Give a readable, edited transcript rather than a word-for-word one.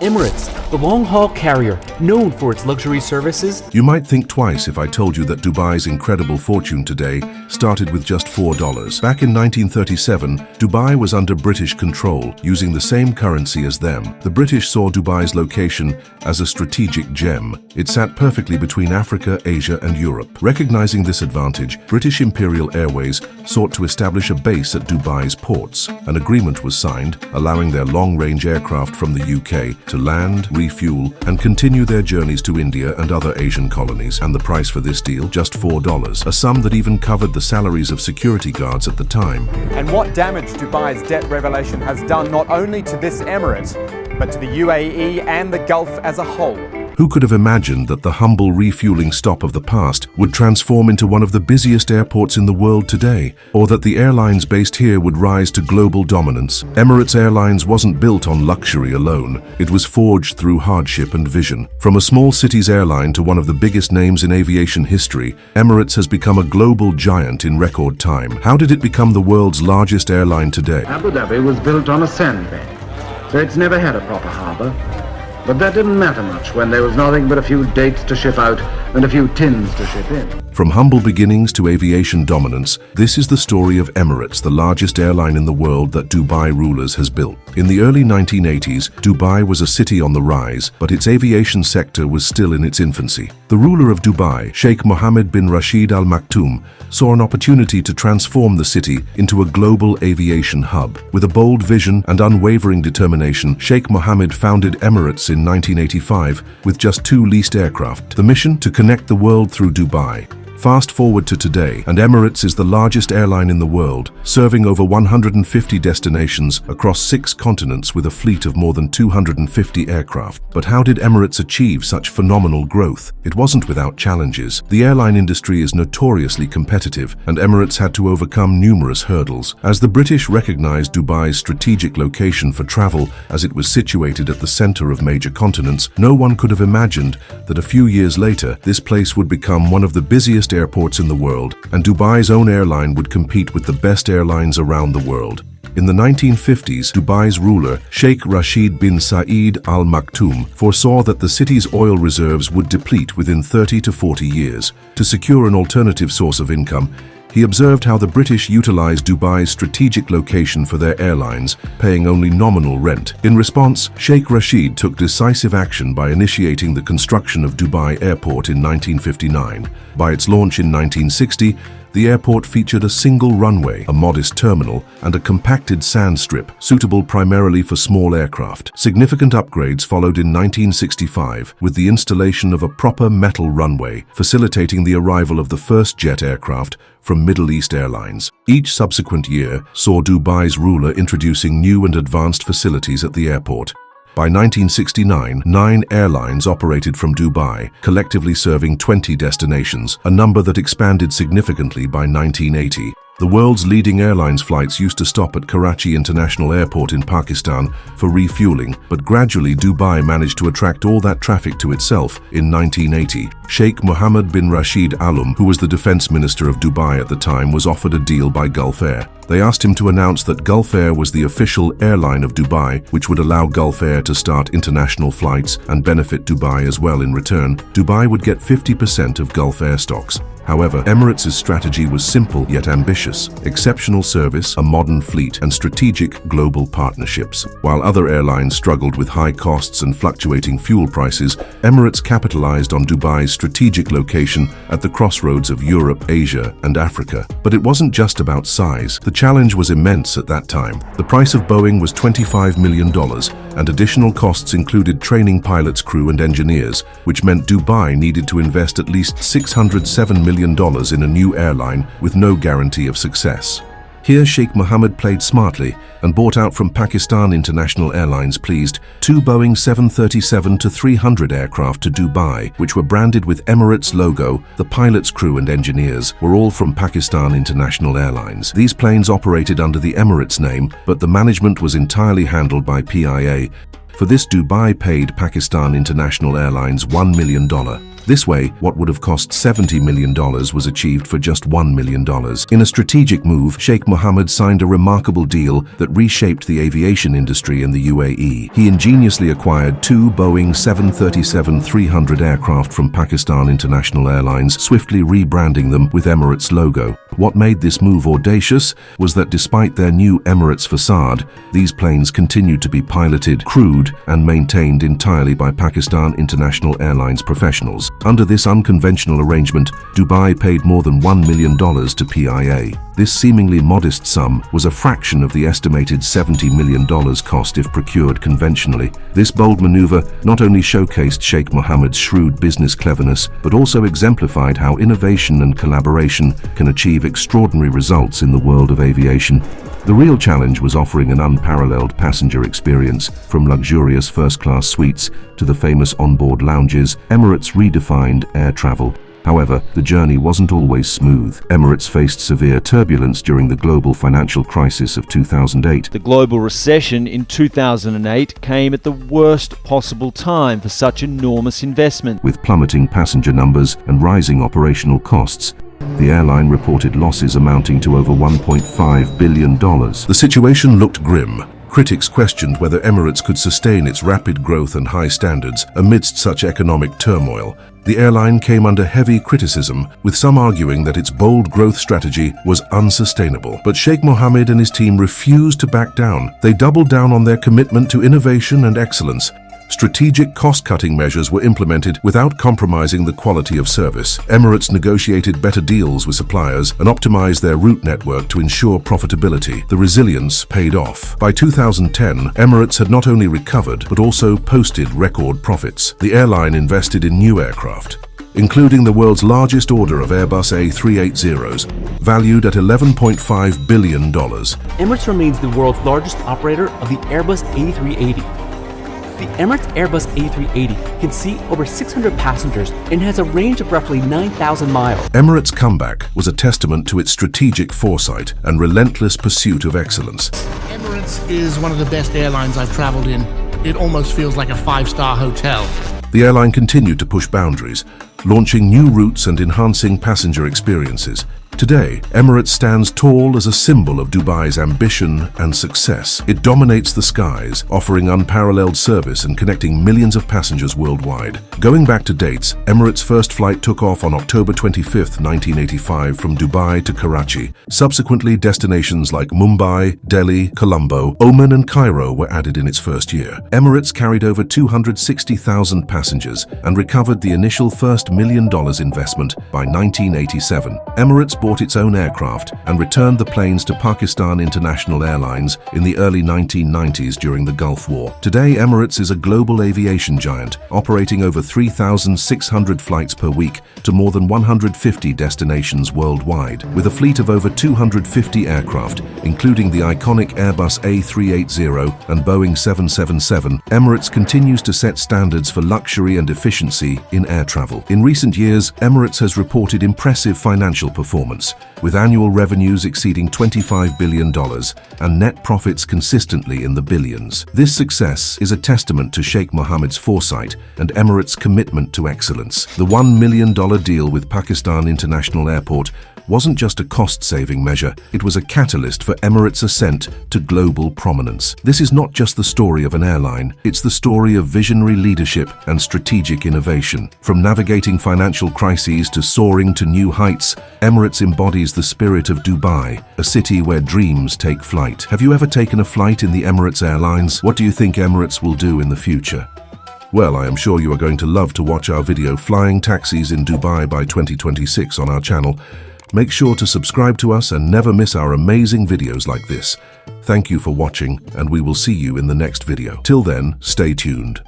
Emirates, the long-haul carrier known for its luxury services. You might think twice if I told you that Dubai's incredible fortune today started with just $4. Back in 1937, Dubai was under British control, using the same currency as them. The British saw Dubai's location as a strategic gem. It sat perfectly between Africa, Asia, and Europe. Recognizing this advantage, British Imperial Airways sought to establish a base at Dubai's ports. An agreement was signed, allowing their long-range aircraft from the UK to land, refuel, and continue their journeys to India and other Asian colonies. And the price for this deal, just $4, a sum that even covered the salaries of security guards at the time. And what damage Dubai's debt revelation has done not only to this emirate, but to the UAE and the Gulf as a whole. Who could have imagined that the humble refueling stop of the past would transform into one of the busiest airports in the world today, or that the airlines based here would rise to global dominance? Emirates Airlines wasn't built on luxury alone. It was forged through hardship and vision. From a small city's airline to one of the biggest names in aviation history, Emirates has become a global giant in record time. How did it become the world's largest airline today? Abu Dhabi was built on a sandbank, so it's never had a proper harbor. But that didn't matter much when there was nothing but a few dates to ship out and a few tins to ship in. From humble beginnings to aviation dominance, this is the story of Emirates, the largest airline in the world that Dubai rulers has built. In the early 1980s, Dubai was a city on the rise, but its aviation sector was still in its infancy. The ruler of Dubai, Sheikh Mohammed bin Rashid Al Maktoum, saw an opportunity to transform the city into a global aviation hub. With a bold vision and unwavering determination, Sheikh Mohammed founded Emirates in 1985 with just 2 leased aircraft. The mission? To connect the world through Dubai. Fast forward to today, and Emirates is the largest airline in the world, serving over 150 destinations across 6 continents with a fleet of more than 250 aircraft. But how did Emirates achieve such phenomenal growth? It wasn't without challenges. The airline industry is notoriously competitive, and Emirates had to overcome numerous hurdles. As the British recognized Dubai's strategic location for travel, as it was situated at the center of major continents, no one could have imagined that a few years later, this place would become one of the busiest airports in the world, and Dubai's own airline would compete with the best airlines around the world. In the 1950s, Dubai's ruler, Sheikh Rashid bin Saeed Al Maktoum, foresaw that the city's oil reserves would deplete within 30 to 40 years. To secure an alternative source of income, he observed how the British utilized Dubai's strategic location for their airlines, paying only nominal rent. In response, Sheikh Rashid took decisive action by initiating the construction of Dubai Airport in 1959. By its launch in 1960, the airport featured a single runway, a modest terminal, and a compacted sand strip, suitable primarily for small aircraft. Significant upgrades followed in 1965, with the installation of a proper metal runway, facilitating the arrival of the first jet aircraft from Middle East Airlines. Each subsequent year saw Dubai's ruler introducing new and advanced facilities at the airport. By 1969, 9 airlines operated from Dubai, collectively serving 20 destinations, a number that expanded significantly by 1980. The world's leading airlines flights used to stop at Karachi International Airport in Pakistan for refueling, but gradually Dubai managed to attract all that traffic to itself in 1980. Sheikh Mohammed bin Rashid Al Maktoum, who was the defense minister of Dubai at the time, was offered a deal by Gulf Air. They asked him to announce that Gulf Air was the official airline of Dubai, which would allow Gulf Air to start international flights and benefit Dubai as well in return. Dubai would get 50% of Gulf Air stocks. However, Emirates' strategy was simple yet ambitious: exceptional service, a modern fleet, and strategic global partnerships. While other airlines struggled with high costs and fluctuating fuel prices, Emirates capitalized on Dubai's strategic location at the crossroads of Europe, Asia, and Africa. But it wasn't just about size. The challenge was immense at that time. The price of Boeing was $25 million, and additional costs included training pilots, crew, and engineers, which meant Dubai needed to invest at least $607 million in a new airline with no guarantee of success. Here, Sheikh Mohammed played smartly and bought out from Pakistan International Airlines pleased 2 Boeing 737-300 aircraft to Dubai, which were branded with Emirates logo. The pilots, crew, and engineers were all from Pakistan International Airlines. These planes operated under the Emirates name, but the management was entirely handled by PIA. For this, Dubai paid Pakistan International Airlines $1 million. This way, what would have cost $70 million was achieved for just $1 million. In a strategic move, Sheikh Mohammed signed a remarkable deal that reshaped the aviation industry in the UAE. He ingeniously acquired 2 Boeing 737-300 aircraft from Pakistan International Airlines, swiftly rebranding them with Emirates logo. What made this move audacious was that despite their new Emirates facade, these planes continued to be piloted, crewed, and maintained entirely by Pakistan International Airlines professionals. Under this unconventional arrangement, Dubai paid more than $1 million to PIA. This seemingly modest sum was a fraction of the estimated $70 million cost if procured conventionally. This bold maneuver not only showcased Sheikh Mohammed's shrewd business cleverness, but also exemplified how innovation and collaboration can achieve extraordinary results in the world of aviation. The real challenge was offering an unparalleled passenger experience. From luxurious first-class suites to the famous onboard lounges, Emirates redefined air travel. However, the journey wasn't always smooth. Emirates faced severe turbulence during the global financial crisis of 2008. The global recession in 2008 came at the worst possible time for such enormous investment. With plummeting passenger numbers and rising operational costs, the airline reported losses amounting to over $1.5 billion. The situation looked grim. Critics questioned whether Emirates could sustain its rapid growth and high standards amidst such economic turmoil. The airline came under heavy criticism, with some arguing that its bold growth strategy was unsustainable. But Sheikh Mohammed and his team refused to back down. They doubled down on their commitment to innovation and excellence. Strategic cost-cutting measures were implemented without compromising the quality of service. Emirates negotiated better deals with suppliers and optimized their route network to ensure profitability. The resilience paid off. By 2010, Emirates had not only recovered, but also posted record profits. The airline invested in new aircraft, including the world's largest order of Airbus A380s, valued at $11.5 billion. Emirates remains the world's largest operator of the Airbus A380. The Emirates Airbus A380 can seat over 600 passengers and has a range of roughly 9,000 miles. Emirates' comeback was a testament to its strategic foresight and relentless pursuit of excellence. Emirates is one of the best airlines I've traveled in. It almost feels like a 5-star hotel. The airline continued to push boundaries, launching new routes and enhancing passenger experiences. Today, Emirates stands tall as a symbol of Dubai's ambition and success. It dominates the skies, offering unparalleled service and connecting millions of passengers worldwide. Going back to dates, Emirates' first flight took off on October 25, 1985 from Dubai to Karachi. Subsequently, destinations like Mumbai, Delhi, Colombo, Oman and Cairo were added in its first year. Emirates carried over 260,000 passengers and recovered the initial $1 million investment by 1987. Emirates bought its own aircraft and returned the planes to Pakistan International Airlines in the early 1990s during the Gulf War. Today, Emirates is a global aviation giant, operating over 3,600 flights per week to more than 150 destinations worldwide. With a fleet of over 250 aircraft, including the iconic Airbus A380 and Boeing 777, Emirates continues to set standards for luxury and efficiency in air travel. In recent years, Emirates has reported impressive financial performance, with annual revenues exceeding $25 billion and net profits consistently in the billions. This success is a testament to Sheikh Mohammed's foresight and Emirates' commitment to excellence. The $1 million deal with Pakistan International Airport wasn't just a cost-saving measure, it was a catalyst for Emirates' ascent to global prominence. This is not just the story of an airline, it's the story of visionary leadership and strategic innovation. From navigating financial crises to soaring to new heights, Emirates embodies the spirit of Dubai, a city where dreams take flight. Have you ever taken a flight in the Emirates Airlines? What do you think Emirates will do in the future? Well, I am sure you are going to love to watch our video Flying Taxis in Dubai by 2026 on our channel. Make sure to subscribe to us and never miss our amazing videos like this. Thank you for watching, and we will see you in the next video. Till then, stay tuned.